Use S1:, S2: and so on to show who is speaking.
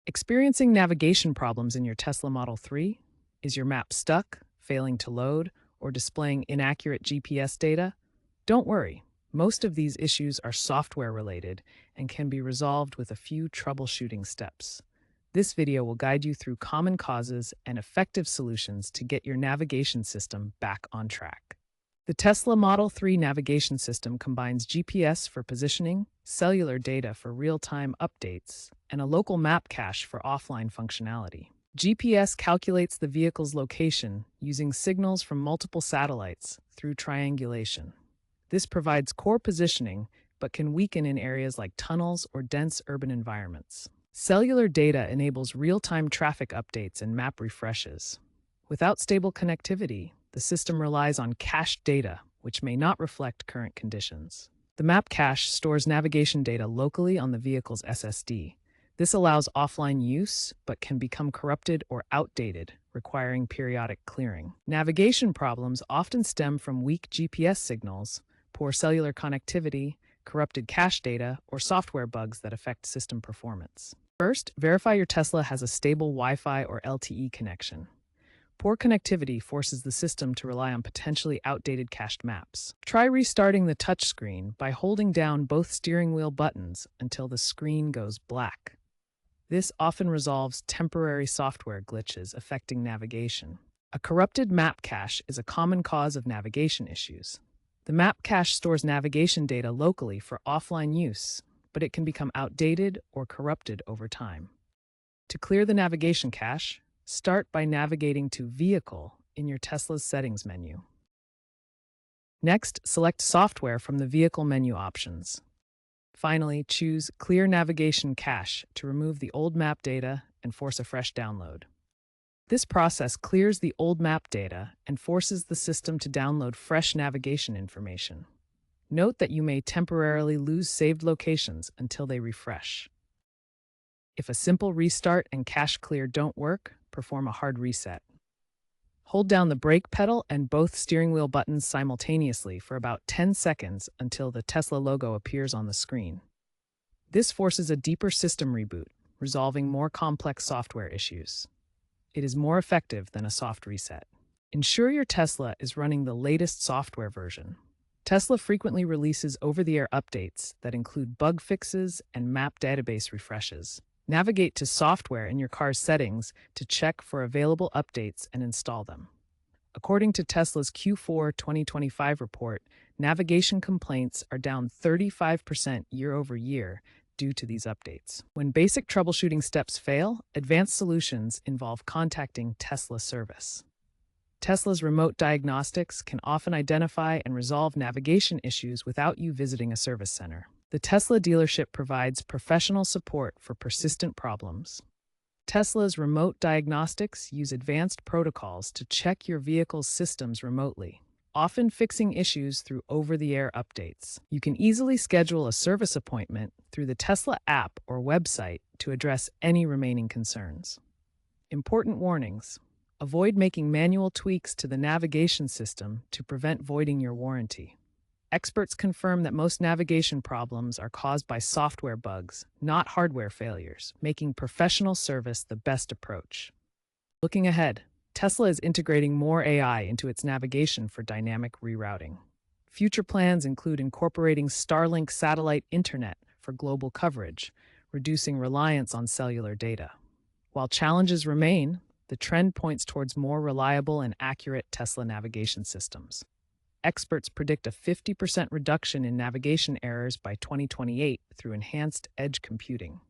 S1: Experiencing navigation problems in your Tesla Model 3? Is your map stuck, failing to load, or displaying inaccurate GPS data? Don't worry. Most of these issues are software related and can be resolved with a few troubleshooting steps. This video will guide you through common causes and effective solutions to get your navigation system back on track. The Tesla Model 3 navigation system combines GPS for positioning, cellular data for real-time updates, and a local map cache for offline functionality. GPS calculates the vehicle's location using signals from multiple satellites through triangulation. This provides core positioning, but can weaken in areas like tunnels or dense urban environments. Cellular data enables real-time traffic updates and map refreshes. Without stable connectivity, the system relies on cached data, which may not reflect current conditions. The map cache stores navigation data locally on the vehicle's SSD. This allows offline use, but can become corrupted or outdated, requiring periodic clearing. Navigation problems often stem from weak GPS signals, poor cellular connectivity, corrupted cache data, or software bugs that affect system performance. First, verify your Tesla has a stable Wi-Fi or LTE connection. Poor connectivity forces the system to rely on potentially outdated cached maps. Try restarting the touchscreen by holding down both steering wheel buttons until the screen goes black. This often resolves temporary software glitches affecting navigation. A corrupted map cache is a common cause of navigation issues. The map cache stores navigation data locally for offline use, but it can become outdated or corrupted over time. To clear the navigation cache, start by navigating to Vehicle in your Tesla's settings menu. Next, select Software from the Vehicle menu options. Finally, choose Clear Navigation Cache to remove the old map data and force a fresh download. This process clears the old map data and forces the system to download fresh navigation information. Note that you may temporarily lose saved locations until they refresh. If a simple restart and cache clear don't work, perform a hard reset. Hold down the brake pedal and both steering wheel buttons simultaneously for about 10 seconds until the Tesla logo appears on the screen. This forces a deeper system reboot, resolving more complex software issues. It is more effective than a soft reset. Ensure your Tesla is running the latest software version. Tesla frequently releases over-the-air updates that include bug fixes and map database refreshes. Navigate to Software in your car's settings to check for available updates and install them. According to Tesla's Q4 2025 report, navigation complaints are down 35% year over year due to these updates. When basic troubleshooting steps fail, advanced solutions involve contacting Tesla service. Tesla's remote diagnostics can often identify and resolve navigation issues without you visiting a service center. The Tesla dealership provides professional support for persistent problems. Tesla's remote diagnostics use advanced protocols to check your vehicle's systems remotely, often fixing issues through over-the-air updates. You can easily schedule a service appointment through the Tesla app or website to address any remaining concerns. Important warnings. Avoid making manual tweaks to the navigation system to prevent voiding your warranty. Experts confirm that most navigation problems are caused by software bugs, not hardware failures, making professional service the best approach. Looking ahead, Tesla is integrating more AI into its navigation for dynamic rerouting. Future plans include incorporating Starlink satellite internet for global coverage, reducing reliance on cellular data. While challenges remain, the trend points towards more reliable and accurate Tesla navigation systems. Experts predict a 50% reduction in navigation errors by 2028 through enhanced edge computing.